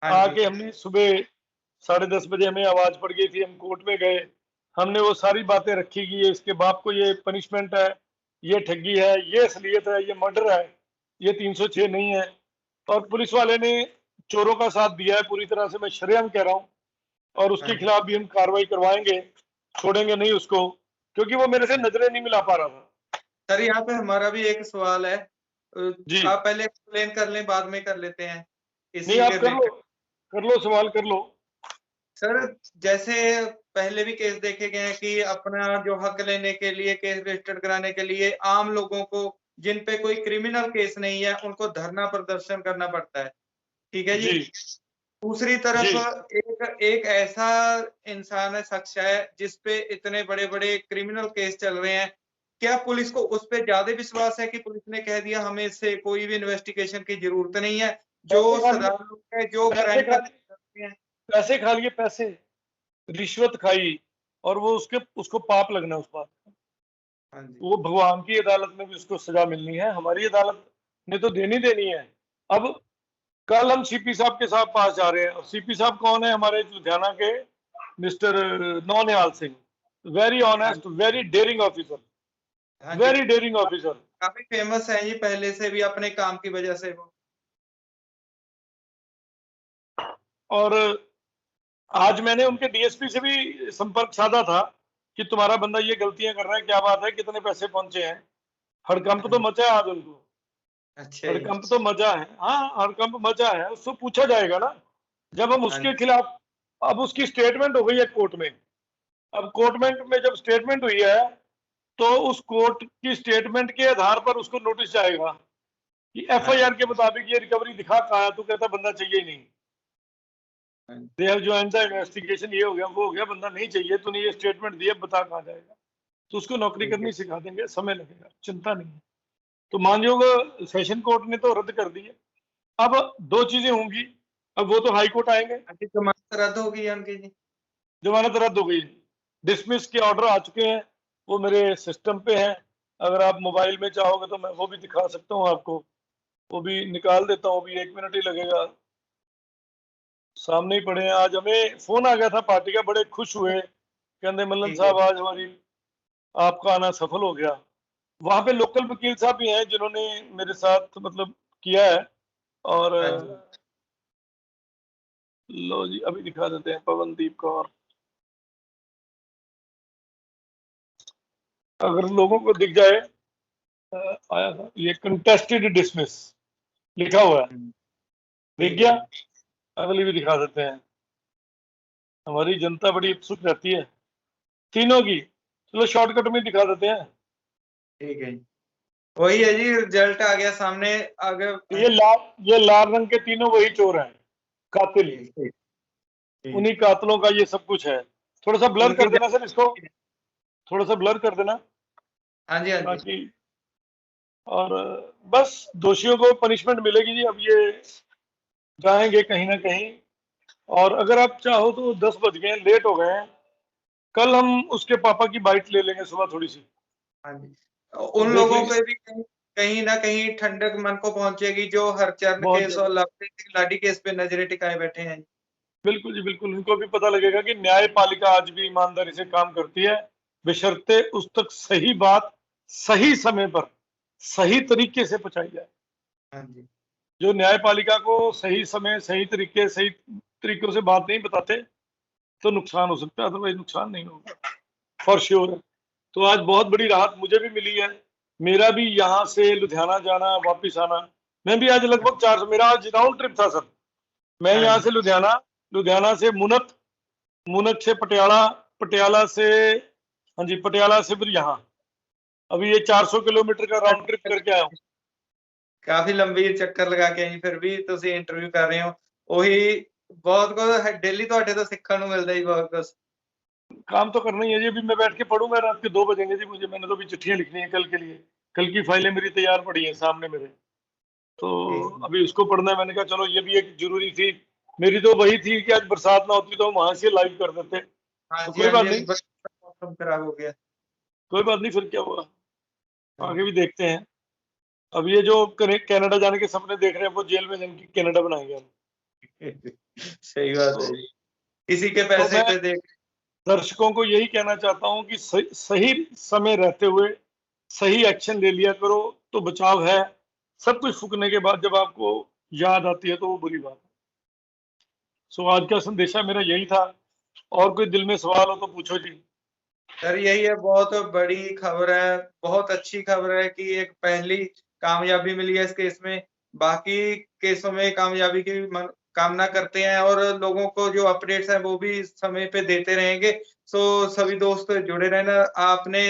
हाँ जी।
आके हमने सुबह 10:30 बजे हमें आवाज पड़ गई थी, हम कोर्ट में गए, हमने वो सारी बातें रखी कि ये इसके बाप को ये पनिशमेंट है, ये ठगी है, ये असलियत है, ये मर्डर है, ये 306 नहीं है। और पुलिस वाले ने चोरों का साथ दिया है पूरी तरह से, मैं शरेआम कह रहा हूँ, और उसके
हाँ जी।
खिलाफ भी हम कार्रवाई करवाएंगे, छोड़ेंगे नहीं उसको, क्योंकि वो मेरे से नजरें नहीं मिला पा रहा था।
सर यहाँ पे हमारा भी एक सवाल है,
जी
आप पहले एक्सप्लेन कर लें, बाद में कर लेते हैं
नहीं,
इसी
आप
के
कर लो सवाल कर लो।
सर जैसे पहले भी केस देखे गए हैं कि अपना जो हक लेने के लिए, केस रजिस्टर्ड कराने के लिए आम लोगों को, जिन पे कोई क्रिमिनल केस नहीं है, उनको धरना प्रदर्शन करना पड़ता है, ठीक है जी।
जी
दूसरी तरफ
जी
एक एक ऐसा इंसान है, शख्स है, जिस पे इतने बड़े बड़े क्रिमिनल केस चल रहे हैं, क्या पुलिस को उस पे ज्यादा विश्वास है कि पुलिस ने कह दिया हमें इससे कोई भी इन्वेस्टिगेशन की जरूरत नहीं है, जो
पैसे खा लिए,
साधारण लोग हैं जो
पैसे
क्राइम
खा लिए,
करते हैं।
पैसे खा लिए, पैसे, रिश्वत खाई, और वो उसको पाप लगना है उस बात का।
हाँ जी।
वो भगवान की अदालत में भी उसको सजा मिलनी है, हमारी अदालत ने तो देनी देनी है। अब कल हम सीपी साहब के साथ पास जा रहे हैं, और सीपी साहब कौन है? हमारे लुधियाना के मिस्टर नौनिहाल सिंह, वेरी
हाँ
ऑनेस्ट, वेरी डेयरिंग ऑफिसर,
हाँ जी।
Very daring officer.
काफी फेमस है ये पहले से भी अपने काम की वजह से वो।
और आज मैंने उनके डीएसपी से भी संपर्क साधा था कि तुम्हारा बंदा ये गलतियां कर रहा है, क्या बात है, कितने पैसे पहुंचे हैं। हड़कंप तो मचा है आज उनको,
अच्छा जी।
हड़कंप तो मचा है, हाँ हड़कंप मचा है, उससे पूछा जाएगा ना जब हम
हाँ
उसके
जी।
खिलाफ। अब उसकी स्टेटमेंट हो गई है कोर्ट में, अब कोर्टमेंट में जब स्टेटमेंट हुई है, तो उस कोर्ट की स्टेटमेंट के आधार पर उसको नोटिस जाएगा कि
हाँ जी।
एफआईआर के मुताबिक ये रिकवरी दिखा कहाँ है, तू कहता बंदा चाहिए ही नहीं,
हाँ जी।
They have joined the investigation, ये हो गया वो हो गया, बंदा नहीं चाहिए, तूने ये स्टेटमेंट दिया, बता कहाँ जाएगा। तो उसको नौकरी
ठीक है।
करनी सिखा देंगे, समय लगेगा, चिंता नहीं है। तो मानयोग सेशन कोर्ट ने तो रद्द कर दी है। अब दो चीजें होंगी, अब वो तो हाई कोर्ट आएंगे,
अभी जमानत रद्द होगी उनकी जी।
जमानत रद्द हो गई, डिसमिस के ऑर्डर आ चुके हैं, वो मेरे सिस्टम पे हैं। अगर आप मोबाइल में चाहोगे तो मैं वो भी दिखा सकता हूँ आपको, वो भी निकाल देता हूँ, अभी 1 मिनट ही लगेगा, सामने ही पड़े हैं। आज हमें फोन आ गया था पार्टी का, बड़े खुश हुए, कहते मल्लन
ठीक है।
साहब आज हमारी आपका आना सफल हो गया। वहां पे लोकल वकील साहब भी हैं जिन्होंने मेरे साथ मतलब किया है, और
हाँ जी।
लो जी अभी दिखा देते हैं, पवनदीप कौर, अगर लोगों को दिख जाए, आया था ये कंटेस्टेड डिसमिस लिखा हुआ है, दिख
ठीक
गया।
है।
अगली भी दिखा देते हैं, हमारी जनता बड़ी उत्सुक रहती है तीनों की, चलो शॉर्टकट में दिखा देते हैं।
ठीक है। वही है जी, रिजल्ट आ गया सामने, आगे।
ये लाल रंग के तीनों वही चोर हैं, कातिल,
ठीक है। ठीक।
उन्हीं कातिलों का ये सब कुछ है। थोड़ा सा ब्लर
उनकी
कर देना सर इसको, थोड़ा सा ब्लर कर देना
हाँ जी। हाँ जी।
ताकि, और बस दोषियों को पनिशमेंट मिलेगी जी। अब ये जाएंगे कहीं ना कहीं, और अगर आप चाहो तो 10 बज गए हैं, लेट हो गए हैं, कल हम उसके पापा की बाइट ले लेंगे सुबह थोड़ी सी,
हाँ जी।
और
उन
देख
लोगों
लेंगे।
पे भी कहीं कहीं ना कहीं ठंडक मन को पहुंचेगी, जो हरचरण
बहुत
केस
जल्द,
और लाडी केस पे नजरें टिकाए बैठे हैं।
बिल्कुल जी बिल्कुल, उनको भी पता लगेगा कि न्यायपालिका आज भी ईमानदारी से काम करती है, बशर्ते उस तक सही बात सही समय पर सही तरीके से पहुंचाई जाए।
हाँ जी।
जो न्यायपालिका को सही समय सही तरीकों से बात नहीं बताते तो नुकसान हो सकता है, अदरवाइज नुकसान नहीं होगा, फॉर श्योर। तो आज बहुत बड़ी राहत मुझे भी मिली है, मेरा भी यहाँ से लुधियाना जाना वापिस आना, मैं भी आज लगभग 400, मेरा आज राउंड ट्रिप था सर। मैं
हाँ
यहाँ
जी।
से लुधियाना, लुधियाना से मुनक, मुनक से पटियाला, पटियाला से, हाँ जी पटियाला से फिर यहाँ, अभी ये 400 किलोमीटर का राउंड ट्रिप करके आया हूँ।
काफी लंबी चक्कर लगा के ਆਈ, ਫਿਰ ਵੀ ਤੁਸੀਂ ਇੰਟਰਵਿਊ ਕਰ ਰਹੇ ਹੋ, ਉਹੀ ਬਹੁਤ ਕੁਝ ਡੇਲੀ ਤੁਹਾਡੇ ਤੋਂ ਸਿੱਖਣ ਨੂੰ ਮਿਲਦਾ ਹੀ बहुत कुछ।
काम तो करना ही है जी, अभी मैं बैठ के पढ़ूंगा, रात के 2 बजेंगे जी मुझे, मैंने तो अभी चिट्ठियां लिखनी है कल के लिए, कल की फाइलें मेरी तैयार पड़ी हैं सामने मेरे, तो अभी उसको पढ़ना है। मैंने कहा चलो ये भी एक जरूरी थी, मेरी तो वही थी कि आज बरसात ना होती तो हम वहां से लाइव कर देते,
हाँ
तो
जी।
कोई
हाँ
बात
जी।
नहीं,
मौसम खराब हो गया।
कोई बात नहीं, फिर क्या हुआ, आगे भी देखते हैं। अब ये जो कनाडा जाने के सपने देख रहे हैं वो जेल में जाके कनाडा बनाएंगे हम।
सही बात
तो,
है जी, किसी के
तो
पैसे
मैं
पे देख।
दर्शकों को यही कहना चाहता हूं कि सही समय रहते हुए सही एक्शन ले लिया करो तो बचाव है। सब कुछ फूकने के बाद जब आपको याद आती है तो वो बुरी बात है। सो आज का संदेशा मेरा यही था। और कोई दिल में सवाल हो तो पूछो जी।
सर यही है, बहुत बड़ी खबर है, बहुत अच्छी खबर है कि एक पहली कामयाबी मिली है इस केस में। बाकी केसों में कामयाबी की कामना करते हैं और लोगों को जो अपडेट्स हैं वो भी समय पे देते रहेंगे। सो सभी दोस्त जुड़े रहना। आपने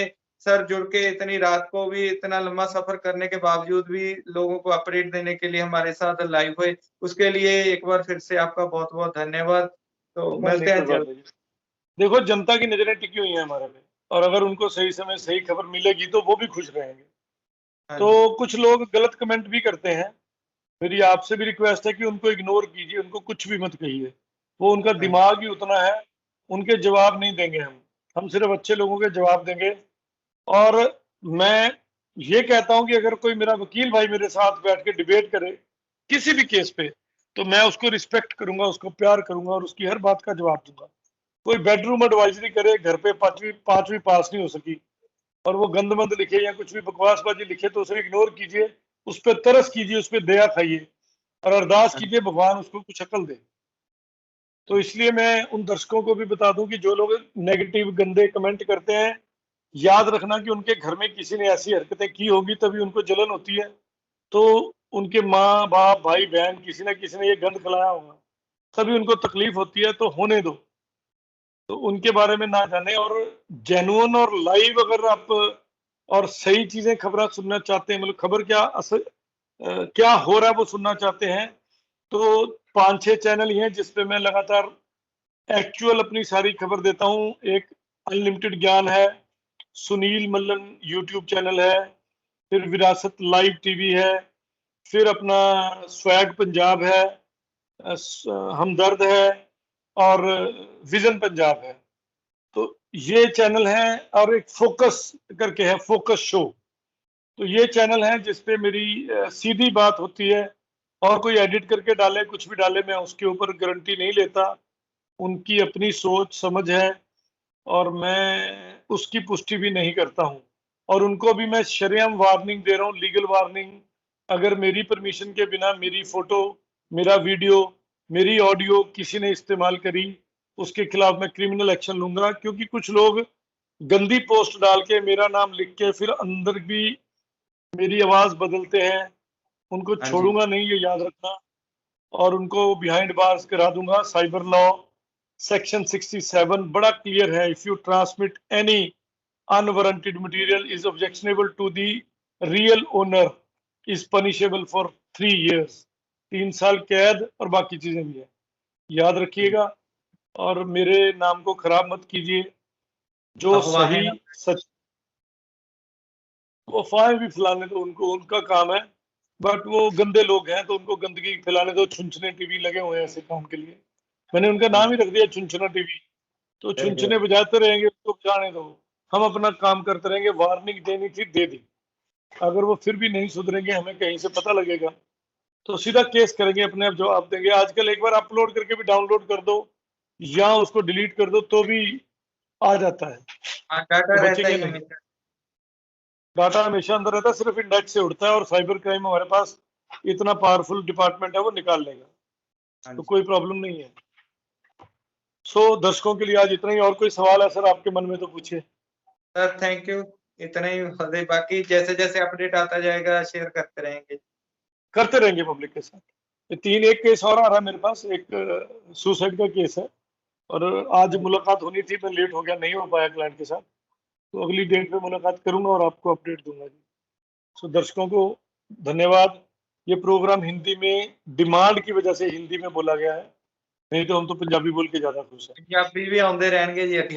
सर जुड़ के इतनी रात को भी इतना लंबा सफर करने के बावजूद भी लोगों को अपडेट देने के लिए हमारे साथ लाइव हुए, उसके लिए एक बार फिर से आपका बहुत-बहुत धन्यवाद। तो
नहीं नहीं,
मिलते
कोई
हैं
बात
जल्द।
नहीं। देखो, जनता की नजरें टिकी हुई हैं हमारे पे, और अगर उनको सही समय सही खबर मिलेगी तो वो भी खुश रहेंगे।
हाँ
तो
जी।
कुछ लोग गलत कमेंट भी करते हैं। मेरी आपसे भी रिक्वेस्ट है कि उनको इग्नोर कीजिए, उनको कुछ भी मत कहिए। वो उनका
हाँ जी।
दिमाग ही उतना है, उनके जवाब नहीं देंगे हम सिर्फ अच्छे लोगों के जवाब देंगे। और मैं ये कहता हूं कि अगर कोई मेरा वकील भाई मेरे साथ बैठ के डिबेट करे किसी भी केस पे, तो मैं उसको रिस्पेक्ट करूंगा, उसको प्यार करूंगा और उसकी हर बात का जवाब दूंगा। कोई बेडरूम एडवाइजरी करे, घर पे पांचवी पांचवी पास नहीं हो सकी, और वो गंदमंद लिखे या कुछ भी बकवासबाजी लिखे, तो उसे इग्नोर कीजिए, उस पर तरस कीजिए, उस पर दया खाइए और अरदास
हाँ जी।
कीजिए भगवान उसको कुछ अकल दे। तो इसलिए मैं उन दर्शकों को भी बता दूं कि जो लोग नेगेटिव गंदे कमेंट करते हैं, याद रखना कि उनके घर में किसी ने ऐसी हरकतें की होगी तभी उनको जलन होती है। तो उनके माँ बाप भाई बहन किसी ना किसी ने ये गंद खिलाया होगा, तभी उनको तकलीफ होती है, तो होने दो। तो उनके बारे में ना जाने, और जेन्युइन और लाइव अगर आप और सही चीजें खबर सुनना चाहते हैं, मतलब खबर क्या हो रहा है वो सुनना चाहते हैं, तो 5-6 चैनल ही हैं जिसपे मैं लगातार एक्चुअल अपनी सारी खबर देता हूँ। एक अनलिमिटेड ज्ञान है, सुनील मल्लन यूट्यूब चैनल है, फिर विरासत लाइव टीवी है, फिर अपना स्वैग पंजाब है, हमदर्द है, और विजन पंजाब है। तो ये चैनल है, और एक फोकस करके है, फोकस शो। तो ये चैनल है जिसपे मेरी सीधी बात होती है, और कोई एडिट करके डाले कुछ भी डाले, मैं उसके ऊपर गारंटी नहीं लेता। उनकी अपनी सोच समझ है, और मैं उसकी पुष्टि भी नहीं करता हूँ। और उनको भी मैं शरेआम वार्निंग दे रहा हूँ, लीगल वार्निंग। अगर मेरी परमिशन के बिना मेरी फोटो, मेरा वीडियो, मेरी ऑडियो किसी ने इस्तेमाल करी, उसके खिलाफ मैं क्रिमिनल एक्शन लूंगा। क्योंकि कुछ लोग गंदी पोस्ट डाल के मेरा नाम लिख के फिर अंदर भी मेरी आवाज बदलते हैं, उनको
हाँ जी।
छोड़ूंगा नहीं, ये याद रखना। और उनको बिहाइंड बार्स करा दूंगा। साइबर लॉ सेक्शन 67 बड़ा क्लियर है। If you transmit any unwarranted material is objectionable to the real owner is punishable for 3 years, 3 साल कैद और बाकी चीजें भी है, याद रखिएगा। और मेरे नाम को खराब मत कीजिए। जो
अफवाहें
सही सच, वो अफवाहें भी फैलाने दो उनको, उनका काम है। बट वो गंदे लोग हैं तो उनको गंदगी फैलाने दो। छुनछुने टीवी लगे हुए हैं ऐसे काम के लिए, मैंने उनका
हाँ
नाम
जी।
ही रख दिया छुनछुना टीवी। तो
वेरी
छुनछुने
गुड।
बजाते रहेंगे, उसको बजाने दो, हम अपना काम करते रहेंगे। वार्निंग देनी थी, दे दी। अगर वो फिर भी नहीं सुधरेंगे, हमें कहीं से पता लगेगा, तो सीधा केस करेंगे, अपने आप जवाब देंगे। आजकल एक बार अपलोड करके भी डाउनलोड कर दो या उसको डिलीट कर दो तो भी आ जाता है,
हाँ, डाटा
तो
रहता
बचेंगे
ही
नहीं।
हमेशा।
डाटा हमेशा अंदर रहता है, सिर्फ इंडेक्स से उड़ता है, और साइबर क्राइम हमारे पास इतना पावरफुल डिपार्टमेंट है, वो निकाल लेगा।
हाँ
तो
जी।
कोई प्रॉब्लम नहीं है। सो दर्शकों के लिए आज इतना ही। और कोई सवाल है सर आपके मन में तो पूछिए।
Sir thank you. इतना ही बहुत है, बाकी जैसे-जैसे अपडेट आता जाएगा शेयर करते रहेंगे।
करते रहेंगे पब्लिक के साथ। ये तीन, एक केस और आ रहा है मेरे पास, एक सुसाइड का केस है, और आज
हाँ जी।
मुलाकात होनी थी, मैं लेट हो गया, नहीं हो पाया क्लाइंट के साथ। तो अगली डेट पे मुलाकात करूंगा और आपको अपडेट दूंगा जी। सो दर्शकों को धन्यवाद। ये प्रोग्राम हिंदी में डिमांड की वजह से हिंदी में बोला गया है, नहीं तो हम तो पंजाबी बोल के ज्यादा खुश हैं।
पंजाबी भी आਉਂਦੇ ਰਹਿਣਗੇ जी अगे।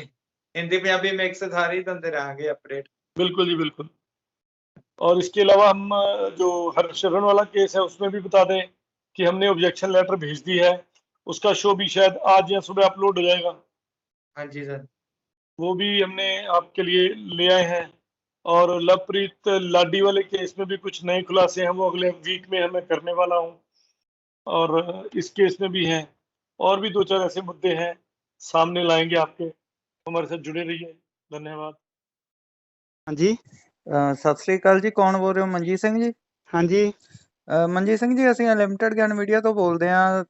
हिंदी पंजाबी मिक्स सारे ही ਦਿੰਦੇ रहांगे अपडेट।
बिल्कुल जी, बिल्कुल। और इसके अलावा हम जो हरशरण वाला केस है उसमें भी बता दें कि हमने ऑब्जेक्शन लेटर भेज दी है। उसका शो भी शायद आज या सुबह अपलोड हो जाएगा।
हाँ जी सर।
वो भी हमने आपके लिए ले आए हैं। और लवप्रीत लाडी वाले केस में भी कुछ नए खुलासे हैं, वो अगले वीक में मैं करने वाला हूँ। और इस केस में भी हैं, और भी 2-4 ऐसे मुद्दे हैं, सामने लाएंगे आपके। हमारे साथ जुड़े रहिए। धन्यवाद।
हाँ जी। ਸਤਿ ਸ੍ਰੀ ਅਕਾਲ ਜੀ, ਕੌਣ ਬੋਲ ਰਹੇ ਹੋ? ਮਨਜੀਤ ਸਿੰਘ ਜੀ?
ਹਾਂਜੀ।
ਮਨਜੀਤ ਸਿੰਘ ਜੀ, ਅਸੀਂ ਅਨਲਿਮਟਿਡ ਗਿਆਨ ਮੀਡੀਆ ਤੋਂ ਬੋਲਦੇ ਹਾਂ।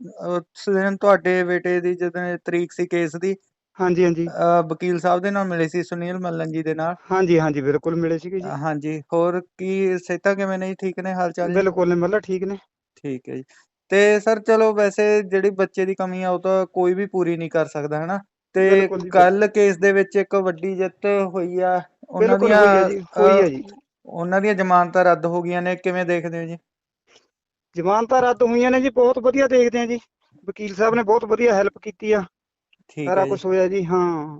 ਉਸ ਦਿਨ ਤੁਹਾਡੇ ਬੇਟੇ ਦੀ ਜਦੋਂ ਤਰੀਕ ਸੀ ਕੇਸ ਦੀ,
ਹਾਂਜੀ ਹਾਂਜੀ
ਵਕੀਲ ਸਾਹਿਬ ਦੇ ਨਾਲ ਮਿਲੇ ਸੀ, ਸੁਨੀਲ ਮੱਲਨ ਜੀ ਦੇ ਨਾਲ।
ਹਾਂਜੀ ਹਾਂਜੀ ਬਿਲਕੁਲ ਮਿਲੇ ਸੀਗੇ ਜੀ।
ਹਾਂਜੀ, ਹੋਰ ਕੀ ਸਿਹਤਾਂ ਕਿਵੇਂ ਨੇ ਜੀ? ਠੀਕ ਨੇ, ਹਾਲ ਚਾਲ ਜੀ?
ਬਿਲਕੁਲ ਨੇ, ਮਤਲਬ ਠੀਕ ਨੇ।
ਠੀਕ ਹੈ ਜੀ। ਤੇ ਸਰ ਚਲੋ, ਵੈਸੇ ਜਿਹੜੀ ਬੱਚੇ ਦੀ ਕਮੀ ਆ ਉਹ ਤਾਂ ਕੋਈ ਵੀ ਪੂਰੀ ਨਹੀਂ ਕਰ ਸਕਦਾ, ਹਨਾ? ਤੇ
ਬਿਲਕੁਲ ਜੀ,
ਕੱਲ ਕੇਸ ਦੇ ਵਿੱਚ ਇੱਕ ਵੱਡੀ ਜਿੱਤ ਹੋਈ ਆ, ਉਹਨਾਂ
ਬਿਲਕੁਲ
ਦੀਆਂ
ਹੋਈ ਹੈ ਜੀ, ਹੋਈ ਹੈ ਜੀ।
ਉਹਨਾਂ ਦੀਆਂ ਜ਼ਮਾਨਤਾਂ ਰੱਦ ਹੋ ਗਈਆਂ ਨੇ, ਕਿਵੇਂ ਦੇਖਦੇ ਹੋ ਜੀ?
ਜ਼ਮਾਨਤਾਂ ਰੱਦ ਹੋਈਆਂ ਨੇ ਜੀ, ਬਹੁਤ ਵਧੀਆ ਦੇਖਦੇ ਆ ਜੀ। ਵਕੀਲ ਸਾਹਿਬ ਨੇ ਬਹੁਤ ਵਧੀਆ ਹੈਲਪ ਕੀਤੀ ਆ,
ਠੀਕ
ਸਾਰਾ
ਹੈ ਜੀ।
ਕੁਝ ਹੋਇਆ ਜੀ। ਹਾਂ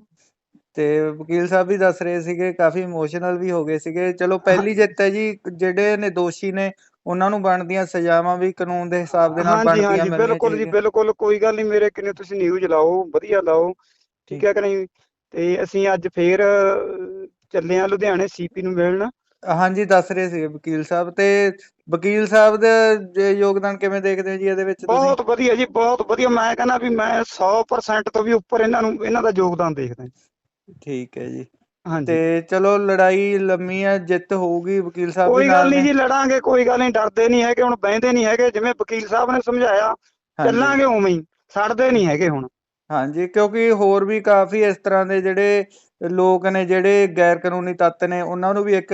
ਤੇ ਵਕੀਲ ਸਾਹਿਬ ਵੀ ਦੱਸ ਰਹੇ ਸੀਗੇ, ਕਾਫੀ ਇਮੋਸ਼ਨਲ ਵੀ ਹੋ ਗਏ ਸੀਗੇ। ਚਲੋ,
ਹਾਂ-
ਪਹਿਲੀ ਜਿੱਤ ਹੈ ਜੀ। ਜਿਹੜੇ ਨੇ ਦੋਸ਼ੀ ਨੇ ਉਹਨਾਂ ਨੂੰ ਬਣਦੀਆਂ ਸਜ਼ਾਵਾਂ ਵੀ ਕਾਨੂੰਨ ਦੇ ਹਿਸਾਬ ਦੇ ਨਾਲ
ਹਾਂਜੀ
ਬਣਦੀਆਂ
ਹਾਂਜੀ
ਮਿਲਣੀਆਂ
ਬਿਲਕੁਲ ਜੀ,
ਚਾਹੀਦੀਆਂ।
ਬਿਲਕੁਲ ਕੋਈ ਗੱਲ ਨਹੀਂ। ਮੇਰੇ ਕਿੰਨੇ ਤੁਸੀਂ ਨਿਊਜ਼ ਲਾਓ, ਵਧੀਆ ਲਾਓ, ਠੀਕ ਹੈ ਕਿ ਨਹੀਂ? ਤੇ ਅਸੀਂ ਅੱਜ ਫੇਰ ਚੱਲੇ ਆ ਲੁਧਿਆਣੇ ਸੀਪੀ ਨੂੰ ਮਿਲਣ।
ਹਾਂਜੀ, ਦੱਸ ਰਹੇ ਸੀਗੇ ਵਕੀਲ ਸਾਹਿਬ। ਤੇ ਵਕੀਲ ਸਾਹਿਬ ਦਾ ਯੋਗਦਾਨ ਕਿਵੇਂ ਦੇਖਦੇ ਹੋ ਜੀ ਇਹਦੇ ਵਿੱਚ ਤੁਸੀਂ?
ਬਹੁਤ ਵਧੀਆ ਜੀ, ਬਹੁਤ ਵਧੀਆ। ਮੈਂ ਕਹਿੰਦਾ ਵੀ ਮੈਂ 100% ਤੋਂ ਵੀ ਉੱਪਰ ਇਹਨਾਂ ਦਾ ਯੋਗਦਾਨ ਦੇਖਦਾ।
ਠੀਕ ਹੈ ਜੀ।
ਹਾਂਜੀ,
ਤੇ ਚਲੋ, ਲੜਾਈ ਲੰਮੀ ਆ, ਜਿੱਤ ਹੋਊਗੀ, ਵਕੀਲ ਸਾਹਿਬ ਵੀ
ਕੋਈ ਗੱਲ
ਨਾਲ
ਨਹੀਂ
ਨੇ।
ਜੀ, ਲੜਾਂਗੇ, ਕੋਈ ਗੱਲ ਨਹੀਂ, ਡਰਦੇ ਨਹੀਂ ਹੈਗੇ, ਹੁਣ ਬਹਿੰਦੇ ਨਹੀਂ ਹੈਗੇ। ਜਿਵੇਂ ਵਕੀਲ ਸਾਹਿਬ ਨੇ ਸਮਝਾਇਆ
ਹਾਂਜੀ
ਚੱਲਾਂਗੇ ਉਵੇਂ ਹੀ, ਛੱਡਦੇ ਨਹੀਂ ਹੈਗੇ ਹੁਣ।
ਹਾਂਜੀ, ਕਿਉਂਕਿ ਹੋਰ ਵੀ ਕਾਫੀ ਇਸ ਤਰ੍ਹਾਂ ਦੇ ਜਿਹੜੇ ਲੋਕ ਨੇ, ਜਿਹੜੇ ਗੈਰ ਕਾਨੂੰਨੀ ਤੱਤ ਨੇ, ਉਹਨਾਂ ਨੂੰ ਵੀ ਇੱਕ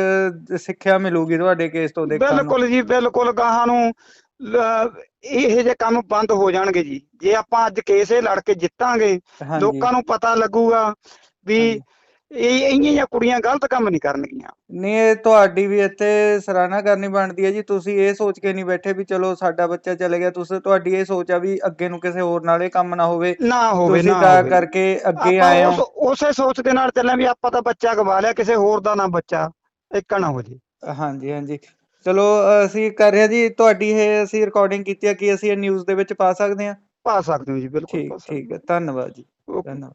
ਸਿੱਖਿਆ ਮਿਲੂਗੀ ਤੁਹਾਡੇ ਕੇਸ ਤੋਂ ਦੇਖਣ ਨੂੰ।
ਬਿਲਕੁਲ ਜੀ, ਬਿਲਕੁਲ। ਗਾਹਾਂ ਨੂੰ ਇਹੋ ਜਿਹੇ ਕੰਮ ਬੰਦ ਹੋ ਜਾਣਗੇ ਜੀ, ਜੇ ਆਪਾਂ ਅੱਜ ਕੇਸ ਇਹ ਲੜ ਕੇ ਜਿੱਤਾਂਗੇ।
ਹਾਂਜੀ
ਲੋਕਾਂ ਨੂੰ ਪਤਾ ਲੱਗੂਗਾ ਵੀ
ਹਾਂਜੀ।
ਇਹ ਇੰਨੀਆਂ ਜਿਹੀਆਂ ਕੁੜੀਆਂ ਗਲਤ ਕੰਮ ਨਹੀਂ ਕਰਨਗੀਆਂ।
ਨਹੀਂ, ਇਹ ਤੁਹਾਡੀ ਵੀ ਇੱਥੇ ਸਰਾਹਨਾ ਕਰਨੀ ਬਣਦੀ ਹੈ ਜੀ। ਤੁਸੀਂ ਇਹ ਸੋਚ ਕੇ ਨਹੀਂ ਬੈਠੇ ਵੀ ਚਲੋ ਸਾਡਾ ਬੱਚਾ ਚਲੇ ਗਿਆ। ਤੁਹਾਡੀ ਇਹ ਸੋਚ ਆ ਵੀ ਅੱਗੇ ਨੂੰ ਕਿਸੇ ਹੋਰ ਨਾਲ ਇਹ ਕੰਮ ਨਾ ਹੋਵੇ।
ਨਾ ਹੋਵੇ,
ਤੁਸੀਂ
ਨਾ
ਤਾਂ
ਹੋਵੇ।
ਕਰਕੇ ਅੱਗੇ
ਆਪਾਂ
ਆਏ ਹੋ।
ਉਸੇ ਸੋਚ ਦੇ ਨਾਲ ਚੱਲੇ ਵੀ ਆਪਾਂ ਤਾਂ ਬੱਚਾ ਗਵਾ ਲਿਆ, ਕਿਸੇ ਹੋਰ ਦਾ ਨਾ ਬੱਚਾ ਇੱਕ ਨਾ ਹੋ ਜੇ।
ਹਾਂਜੀ ਹਾਂਜੀ। ਚਲੋ, ਅਸੀਂ ਕਰ ਰਹੇ ਹਾਂ ਜੀ। ਤੁਹਾਡੀ ਇਹ ਅਸੀਂ ਰਿਕਾਰਡਿੰਗ ਕੀਤੀ ਹੈ, ਕਿ ਅਸੀਂ ਇਹ ਨਿਊਜ਼ ਦੇ ਵਿੱਚ ਪਾ ਸਕਦੇ ਹਾਂ?
ਪਾ ਸਕਦੇ ਹੋ ਜੀ, ਬਿਲਕੁਲ
ਠੀਕ
ਪਾ ਸਕਦੇ
ਠੀਕ ਹੈ। ਧੰਨਵਾਦ ਜੀ,
ਹੋ। ਓਕੇ।
ਧੰਨਵਾਦ।